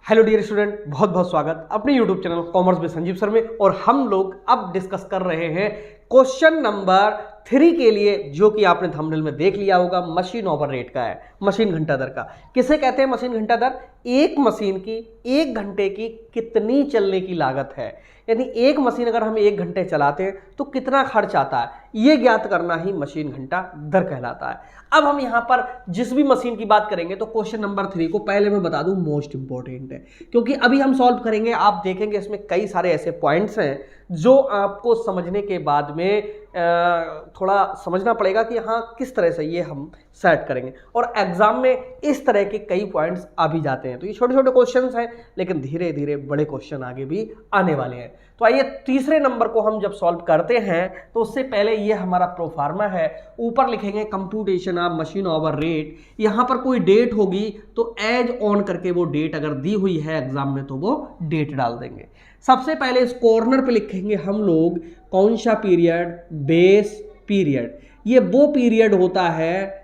Hello dear student, बहुत बहुत स्वागत अपने YouTube channel commerce with Sanjeev sir में। और हम लोग अब डिस्कस कर रहे हैं क्वेश्चन नंबर 3 के लिए, जो कि आपने थंबनेल में देख लिया होगा, मशीन ओवर रेट का है, मशीन घंटा दर का। किसे कहते हैं मशीन घंटा दर? एक मशीन की एक घंटे की कितनी चलने की लागत है, यानी एक मशीन अगर हम एक घंटे चलाते हैं तो कितना खर्च आता है, ये ज्ञात करना ही मशीन घंटा दर कहलाता है। अब हम यहाँ पर जिस भी मशीन की बात करेंगे तो क्वेश्चन नंबर 3 को पहले मैं बता दूं मोस्ट इंपॉर्टेंट है, क्योंकि अभी हम सॉल्व करेंगे। आप देखेंगे इसमें कई सारे ऐसे पॉइंट्स हैं जो आपको समझने के बाद में थोड़ा समझना पड़ेगा कि हाँ किस तरह से ये हम सेट करेंगे। और एग्जाम में इस तरह के कई पॉइंट्स आ भी जाते हैं। तो ये छोटे छोटे क्वेश्चंस हैं, लेकिन धीरे धीरे बड़े क्वेश्चन आगे भी आने वाले हैं। तो आइए तीसरे नंबर को हम जब सॉल्व करते हैं तो उससे पहले ये हमारा प्रोफार्मा है। ऊपर लिखेंगे computation of machine hour rate. यहाँ पर कोई डेट होगी तो एज ऑन करके वो डेट अगर दी हुई है एग्जाम में तो वो डेट डाल देंगे। सबसे पहले इस कॉर्नर पे लिखेंगे हम लोग कौन सा पीरियड, बेस पीरियड। ये वो पीरियड होता है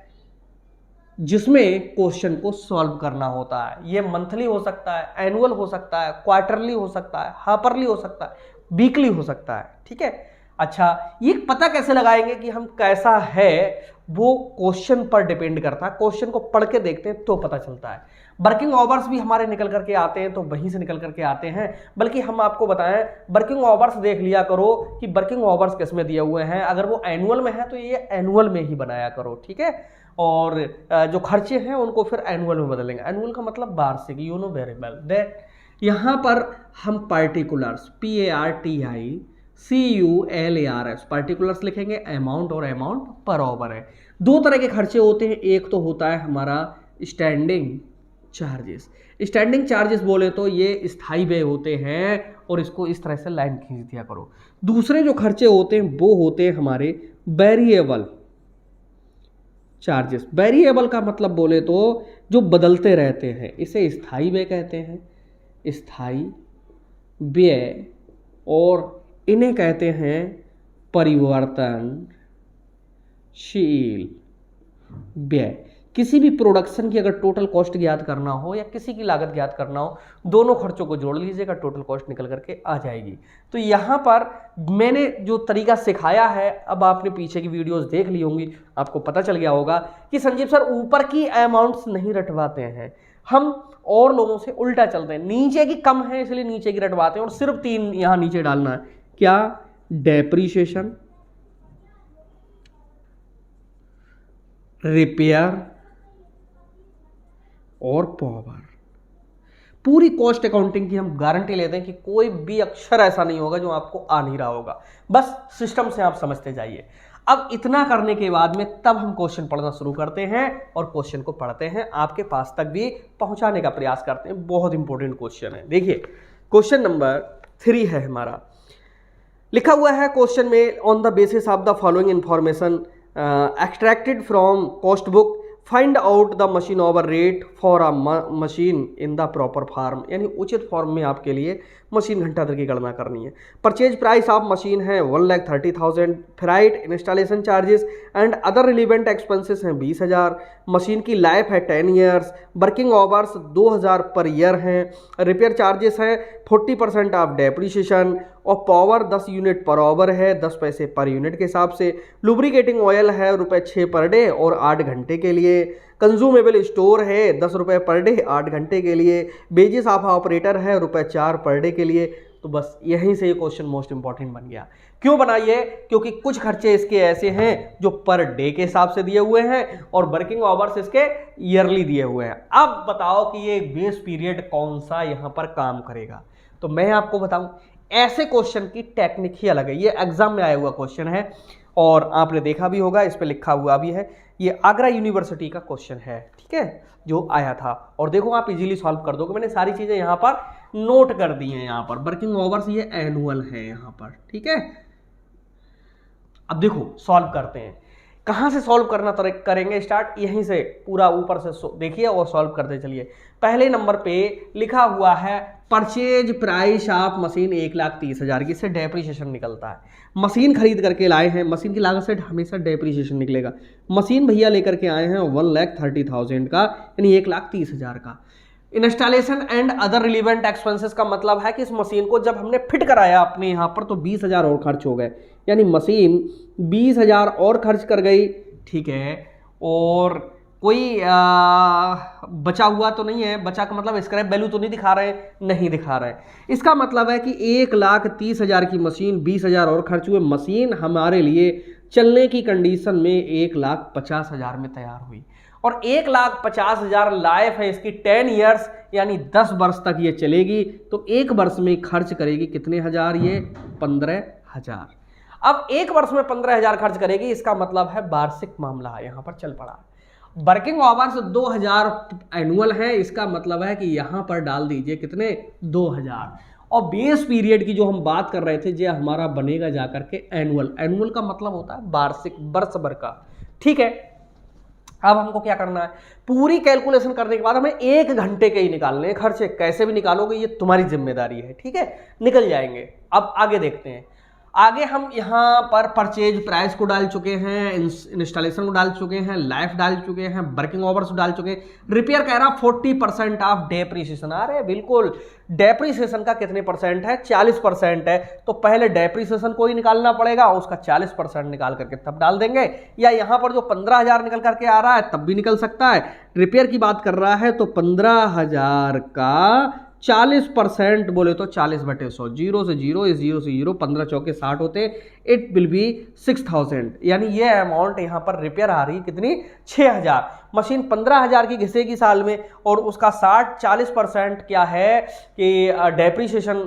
जिसमें क्वेश्चन को सॉल्व करना होता है। ये मंथली हो सकता है, एनुअल हो सकता है, क्वार्टरली हो सकता है, हाफरली हो सकता है, वीकली हो सकता है। ठीक है, अच्छा ये पता कैसे लगाएंगे कि हम कैसा है, वो क्वेश्चन पर डिपेंड करता है। क्वेश्चन को पढ़ के देखते हैं तो पता चलता है। वर्किंग आवर्स भी हमारे निकल करके आते हैं, तो वहीं से निकल करके आते हैं। बल्कि हम आपको बताएं, वर्किंग आवर्स देख लिया करो कि वर्किंग आवर्स किस में दिए हुए हैं। अगर वो एनुअल में है तो ये एनुअल में ही बनाया करो, ठीक है। और जो खर्चे हैं उनको फिर एनुअल में बदलेंगे। एनुअल का मतलब वार्षिक, you know very well that. यहाँ पर हम पार्टिकुलर्स PARTICULARS पार्टिकुलर्स लिखेंगे, अमाउंट और अमाउंट पर ओवर है। दो तरह के खर्चे होते हैं। एक तो होता है हमारा स्टैंडिंग चार्जेस। स्टैंडिंग चार्जेस बोले तो ये स्थायी व्यय होते हैं, और इसको इस तरह से लाइन खींच दिया करो। दूसरे जो खर्चे होते हैं वो होते हैं हमारे वेरिएबल चार्जेस। वेरिएबल का मतलब बोले तो जो बदलते रहते हैं, इसे स्थायी व्यय कहते हैं, स्थायी व्यय। और इन्हें कहते हैं परिवर्तनशील व्यय। किसी भी प्रोडक्शन की अगर टोटल कॉस्ट ज्ञात करना हो या किसी की लागत ज्ञात करना हो, दोनों खर्चों को जोड़ लीजिएगा, टोटल कॉस्ट निकल करके आ जाएगी। तो यहाँ पर मैंने जो तरीका सिखाया है, अब आपने पीछे की वीडियोस देख ली होंगी, आपको पता चल गया होगा कि संजीव सर ऊपर की अमाउंट्स नहीं रटवाते हैं, हम और लोगों से उल्टा चलते हैं। नीचे की कम है इसलिए नीचे की रटवाते हैं, और सिर्फ 3 यहाँ नीचे डालना है। क्या? डेप्रीशिएशन, रिपेयर और पावर। पूरी कॉस्ट अकाउंटिंग की हम गारंटी लेते हैं कि कोई भी अक्षर ऐसा नहीं होगा जो आपको आ नहीं रहा होगा। बस सिस्टम से आप समझते जाइए। अब इतना करने के बाद में तब हम क्वेश्चन पढ़ना शुरू करते हैं और क्वेश्चन को पढ़ते हैं, आपके पास तक भी पहुंचाने का प्रयास करते हैं। बहुत इंपॉर्टेंट क्वेश्चन है। देखिए क्वेश्चन नंबर 3 है हमारा। लिखा हुआ है क्वेश्चन में, on the basis of the following information extracted from cost book find out the machine hour rate for a machine in the proper form. यानी उचित फॉर्म में आपके लिए मशीन घंटा दर की गणना करनी है। परचेज प्राइस ऑफ मशीन है 1,30,000, freight, installation charges and other relevant expenses हैं 20,000। मशीन की लाइफ है 10 years. Working hours 2,000 per year हैं। रिपेयर चार्जेस हैं 40% ऑफ डेप्रीशिएशन, और पावर 10 यूनिट पर आवर है, 10 पैसे पर यूनिट के हिसाब से। लुब्रिकेटिंग ऑयल है ₹6 पर डे और 8 घंटे के लिए। कंज्यूमेबल स्टोर है ₹10 पर डे 8 घंटे के लिए। बेजिस ऑफ ऑपरेटर है ₹4 पर डे के लिए। तो बस यहीं से ये क्वेश्चन मोस्ट इंपॉर्टेंट बन गया। क्यों बनाइए? क्योंकि कुछ खर्चे इसके ऐसे हैं जो पर डे के हिसाब से दिए हुए हैं, और वर्किंग आवर्स इसके ईयरली दिए हुए हैं। अब बताओ कि ये बेस पीरियड कौन सा यहाँ पर काम करेगा। तो मैं आपको बताऊं, ऐसे क्वेश्चन की टेक्निक ही अलग है। ये एग्जाम में आया हुआ क्वेश्चन है और आपने देखा भी होगा, इस पे लिखा हुआ भी है। ये आगरा यूनिवर्सिटी का क्वेश्चन है, ठीक है, जो आया था। और देखो आप इजीली सॉल्व कर दोगे। मैंने सारी चीजें यहाँ पर नोट कर दी हैं। यहाँ पर वर्किंग आवर्स ये एनुअल है यहाँ पर, ठीक है। अब देखो सॉल्व करते हैं। कहाँ से सॉल्व करना करेंगे स्टार्ट? यहीं से पूरा ऊपर से देखिए और सॉल्व करते चलिए। पहले नंबर पे लिखा हुआ है परचेज प्राइस ऑफ मशीन 1,30,000 की, इससे डेप्रीशिएशन निकलता है। मशीन खरीद करके लाए हैं, मशीन की लागत से हमेशा डेप्रीशिएशन निकलेगा। मशीन भैया लेकर के आए हैं 1,30,000 का, यानी 1,30,000 का। Installation and other relevant expenses का मतलब है कि इस मशीन को जब हमने फिट कराया अपने यहाँ पर तो 20,000 और खर्च हो गए, यानी मशीन 20,000 और खर्च कर गई, ठीक है। और कोई बचा हुआ तो नहीं है, बचा का मतलब स्क्रैप वैल्यू तो नहीं दिखा रहे, नहीं दिखा रहे। इसका मतलब है कि 1,30,000 की मशीन, 20,000 और खर्च हुए, मशीन हमारे लिए चलने की कंडीशन में 1,50,000 में तैयार हुई। और 1,50,000 लाइफ है इसकी 10 ईयर्स, यानी 10 वर्ष तक ये चलेगी। तो एक वर्ष में खर्च करेगी कितने हजार? ये 15,000। अब एक वर्ष में 15,000 खर्च करेगी, इसका मतलब है वार्षिक मामला है यहाँ पर चल पड़ा। वर्किंग आवर्स 2,000 एनुअल है, इसका मतलब है कि यहाँ पर डाल दीजिए कितने? 2,000। और बेस पीरियड की जो हम बात कर रहे थे, ये हमारा बनेगा जाकर के एनुअल। एनुअल का मतलब होता है वार्षिक, वर्ष भर का, ठीक है। अब हमको क्या करना है? पूरी कैलकुलेशन करने के बाद हमें 1 घंटे के ही निकालने हैं खर्चे। कैसे भी निकालोगे ये तुम्हारी जिम्मेदारी है, ठीक है, निकल जाएंगे। अब आगे देखते हैं। आगे हम यहाँ पर परचेज प्राइस को डाल चुके हैं, इंस्टॉलेशन को डाल चुके हैं, लाइफ डाल चुके हैं, वर्किंग आवर्स डाल चुके हैं। रिपेयर कह रहा 40% ऑफ डेप्रीसिएशन। अरे बिल्कुल, डेप्रीसिएशन का कितने परसेंट है? 40% है। तो पहले डेप्रीसिएशन को ही निकालना पड़ेगा, उसका 40% निकाल करके तब डाल देंगे। या यहाँ पर जो 15,000 निकल करके आ रहा है तब भी निकल सकता है। रिपेयर की बात कर रहा है तो 15,000 का 40% बोले तो 40/100, 0 से 0 इस 0 से 0, 15 चौके 60 होते, इट विल बी 6,000। यानी ये अमाउंट यहाँ पर रिपेयर आ रही है कितनी? 6,000। मशीन 15,000 की घिसेगी साल में, और उसका 40% क्या है कि डेप्रीसिएशन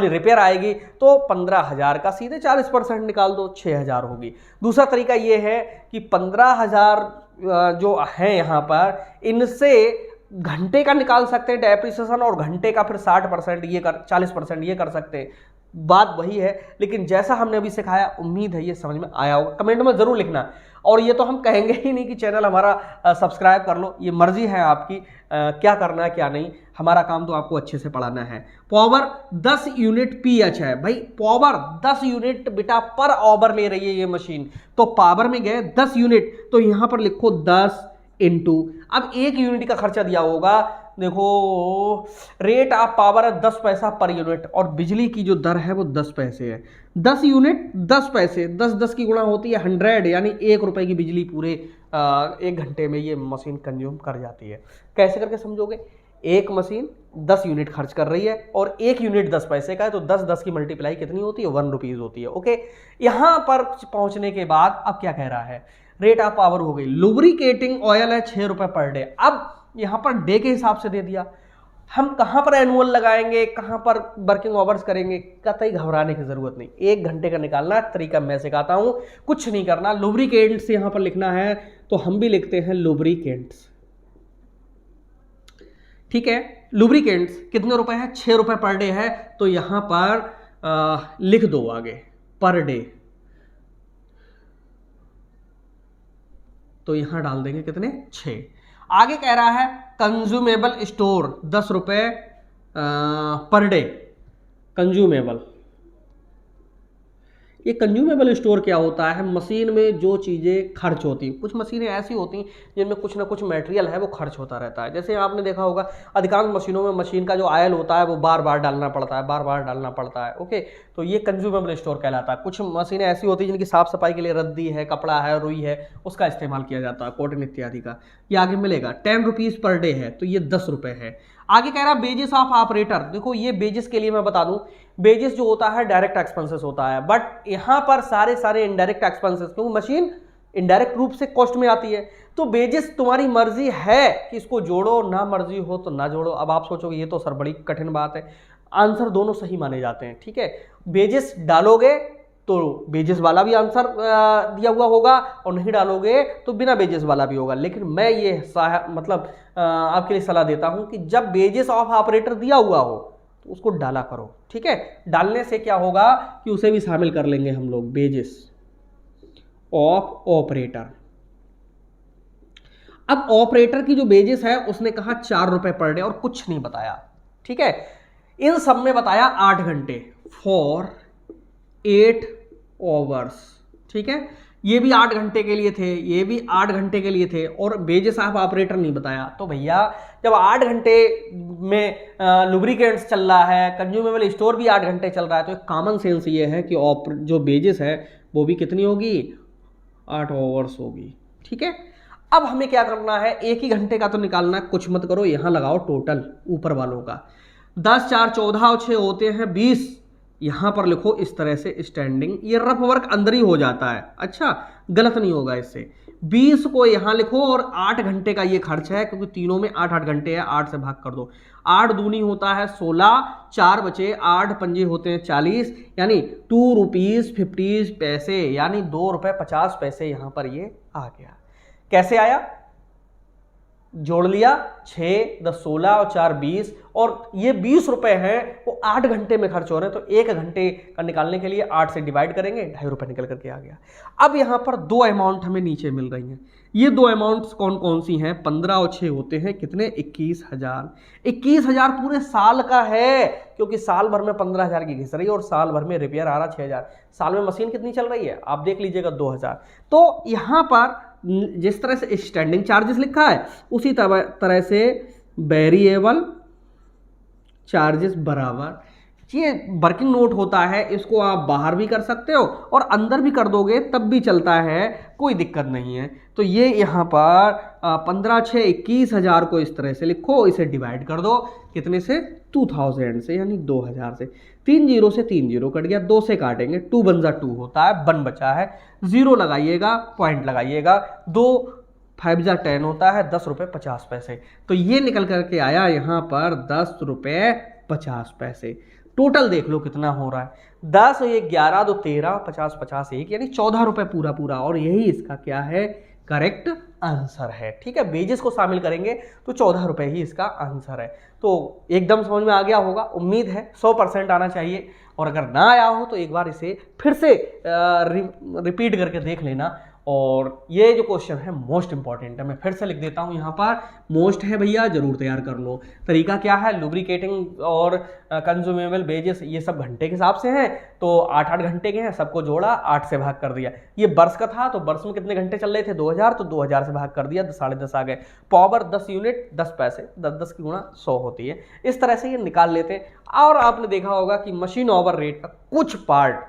रिपेयर आएगी, तो 15,000 का सीधे 40% निकाल दो, 6,000 होगी। दूसरा तरीका ये है कि 15,000 जो है यहाँ पर, इनसे घंटे का निकाल सकते हैं डेप्रीसिएशन, और घंटे का फिर 60% ये कर 40% ये कर सकते हैं। बात वही है, लेकिन जैसा हमने अभी सिखाया, उम्मीद है ये समझ में आया होगा। कमेंट में जरूर लिखना। और ये तो हम कहेंगे ही नहीं कि चैनल हमारा सब्सक्राइब कर लो, ये मर्जी है आपकी क्या करना है क्या नहीं। हमारा काम तो आपको अच्छे से पढ़ाना है। पावर 10 यूनिट पीएच है भाई, पावर 10 यूनिट बेटा पर आवर ले रही है ये मशीन। तो पावर में गए 10 यूनिट, तो यहां पर लिखो 10 इंटू, अब 1 यूनिट का खर्चा दिया होगा, देखो रेट ऑफ पावर है 10 पैसा पर यूनिट, और बिजली की जो दर है वो 10 पैसे है। 10 यूनिट 10 पैसे, 10 की गुणा होती है 100, यानी 1 रुपए की बिजली पूरे 1 घंटे में ये मशीन कंज्यूम कर जाती है। कैसे करके समझोगे? एक मशीन 10 यूनिट खर्च कर रही है और 1 यूनिट 10 पैसे का है, तो 10 की मल्टीप्लाई कितनी होती है? 1 रुपीज होती है। ओके, यहां पर पहुंचने के बाद अब क्या कह रहा है? रेट ऑफ पावर हो गई। लुब्रिकेटिंग ऑयल है 6 रुपए पर डे। अब यहां पर डे के हिसाब से दे दिया, हम कहां पर एनुअल लगाएंगे, कहां पर वर्किंग आवर्स करेंगे, कतई घबराने की जरूरत नहीं। 1 घंटे का निकालना तरीका मैं सिखाता हूं, कुछ नहीं करना। लुब्रिकेंट्स यहां पर लिखना है, तो हम भी लिखते हैं लुब्रिकेंट्स, ठीक है। लुब्रिकेंट्स कितने रुपए है? 6 रुपए पर डे है, तो यहां पर लिख दो आगे पर डे, तो यहां डाल देंगे कितने? 6। आगे कह रहा है कंज्यूमेबल स्टोर 10 रुपए पर डे। कंज्यूमेबल, ये कंज्यूमेबल स्टोर क्या होता है? मशीन में जो चीज़ें खर्च होती हैं, कुछ मशीनें ऐसी होती हैं जिनमें कुछ ना कुछ मटेरियल है वो खर्च होता रहता है। जैसे आपने देखा होगा अधिकांश मशीनों में मशीन का जो ऑयल होता है वो बार बार डालना पड़ता है, बार बार डालना पड़ता है। ओके, तो ये कंज्यूमेबल स्टोर कहलाता है। कुछ मशीनें ऐसी होती हैं जिनकी साफ सफाई के लिए रद्दी है, कपड़ा है, रुई है, उसका इस्तेमाल किया जाता है, कॉटन इत्यादि का। ये आगे मिलेगा 10 रुपीज़ पर डे है, तो ये 10 रुपये है। आगे कह रहा है बेजिस ऑफ ऑपरेटर। देखो ये बेजिस के लिए मैं बता दूं, बेजिस जो होता है डायरेक्ट एक्सपेंसेस होता है, बट यहां पर सारे इनडायरेक्ट एक्सपेंसेस, क्योंकि मशीन इनडायरेक्ट रूप से कॉस्ट में आती है। तो बेजिस तुम्हारी मर्जी है कि इसको जोड़ो, ना मर्जी हो तो ना जोड़ो। अब आप सोचोगे ये तो सर बड़ी कठिन बात है, आंसर दोनों सही माने जाते हैं, ठीक है। बेजिस डालोगे तो बेजिस वाला भी आंसर दिया हुआ होगा, और नहीं डालोगे तो बिना बेजिस वाला भी होगा। लेकिन मैं ये मतलब आपके लिए सलाह देता हूं कि जब बेजिस ऑफ ऑपरेटर दिया हुआ हो तो उसको डाला करो, ठीक है। डालने से क्या होगा कि उसे भी शामिल कर लेंगे हम लोग, बेजिस ऑफ ऑपरेटर। अब ऑपरेटर की जो बेजिस है उसने कहा 4 रुपए पर डे, और कुछ नहीं बताया, ठीक है। इन सब में बताया 8 घंटे फॉर 8 आवर्स, ठीक है। ये भी 8 घंटे के लिए थे, ये भी 8 घंटे के लिए थे, और बेजे साहब ऑपरेटर नहीं बताया। तो भैया जब 8 घंटे में लुब्रिकेंट्स चल रहा है, कंज्यूमेबल स्टोर भी 8 घंटे चल रहा है, तो एक कॉमन सेंस ये है कि जो बेजेस है वो भी कितनी होगी, 8 आवर्स होगी। ठीक है, अब हमें क्या करना है, एक ही घंटे का तो निकालना, कुछ मत करो, यहाँ लगाओ टोटल ऊपर वालों का, 10 4 14 और 6 होते हैं 20, यहां पर लिखो इस तरह से स्टैंडिंग, ये रफ वर्क अंदर ही हो जाता है, अच्छा गलत नहीं होगा इससे। 20 को यहां लिखो और 8 घंटे का ये खर्च है, क्योंकि तीनों में 8 8 घंटे है, 8 से भाग कर दो, 8 दूनी होता है 16, 4 बचे, 8 पंजे होते हैं 40, यानी 2 रुपीज 50 पैसे, यानी 2 रुपए 50 पैसे यहां पर ये आ गया। कैसे आया, जोड़ लिया, 6 10 16 और 4 20, और ये 20 रुपए हैं वो 8 घंटे में खर्च हो रहे हैं, तो 1 घंटे का निकालने के लिए 8 से डिवाइड करेंगे, 2.5 रुपए निकल करके आ गया। अब यहाँ पर 2 अमाउंट हमें नीचे मिल रही हैं, ये 2 अमाउंट्स कौन कौन सी हैं, 15 और 6 होते हैं कितने, 21,000। 21,000 पूरे साल का है, क्योंकि साल भर में 15,000 की घिस रही है और साल भर में रिपेयर आ रहा 6,000, साल में मशीन कितनी चल रही है आप देख लीजिएगा 2,000। तो यहाँ पर जिस तरह से स्टैंडिंग चार्जेस लिखा है उसी तरह से वेरिएबल चार्जेस बराबर, ये वर्किंग नोट होता है, इसको आप बाहर भी कर सकते हो और अंदर भी कर दोगे तब भी चलता है, कोई दिक्कत नहीं है। तो ये यहाँ पर 15 6 21,000 को इस तरह से लिखो, इसे डिवाइड कर दो कितने से, 2000 से, यानी 2000 से, 3 जीरो से 3 जीरो कट गया, 2 से काटेंगे, 2 1 जा 2 होता है, 1 बचा है, 0 लगाइएगा, पॉइंट लगाइएगा, 2 5 जा 10 होता है, 10 रुपये 50 पैसे। तो ये निकल करके आया यहाँ पर 10 रुपये 50 पैसे। टोटल देख लो कितना हो रहा है, 10 ये 11 2 13, 50 50 1, यानी 14 रुपये पूरा पूरा, और यही इसका क्या है, करेक्ट आंसर है। ठीक है, वेजेस को शामिल करेंगे तो 14 रुपये ही इसका आंसर है। तो एकदम समझ में आ गया होगा, उम्मीद है 100% आना चाहिए, और अगर ना आया हो तो एक बार इसे फिर से रिपीट करके देख लेना। और ये जो क्वेश्चन है मोस्ट इंपॉर्टेंट है, मैं फिर से लिख देता हूँ यहाँ पर, मोस्ट है भैया, जरूर तैयार कर लो। तरीका क्या है, लुब्रिकेटिंग और कंज्यूमेबल वेजेस ये सब घंटे के हिसाब से हैं, तो 8 घंटे के हैं, सबको जोड़ा, 8 से भाग कर दिया। ये वर्ष का था तो वर्ष में कितने घंटे चल रहे थे, 2000, तो 2000 से भाग कर दिया, 10.5 आ गए, पावर 10 यूनिट 10 पैसे, 10 10 की गुणा 100 होती है। इस तरह से ये निकाल लेते हैं। और आपने देखा होगा कि मशीन ओवर रेट का कुछ पार्ट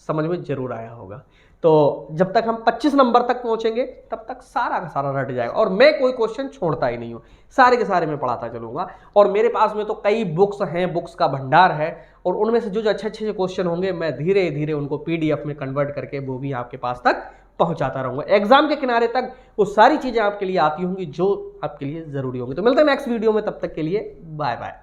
समझ में जरूर आया होगा। तो जब तक हम 25 नंबर तक पहुंचेंगे तब तक सारा का सारा रट जाएगा, और मैं कोई क्वेश्चन छोड़ता ही नहीं हूँ, सारे के सारे मैं पढ़ाता चलूंगा। और मेरे पास में तो कई बुक्स हैं, बुक्स का भंडार है, और उनमें से जो अच्छे अच्छे क्वेश्चन होंगे मैं धीरे धीरे उनको PDF में कन्वर्ट करके वो भी आपके पास तक पहुंचाता रहूंगा। एग्जाम के किनारे तक वो सारी चीजें आपके लिए आती होंगी जो आपके लिए जरूरी होंगी। तो मिलते हैं नेक्स्ट वीडियो में, तब तक के लिए बाय बाय।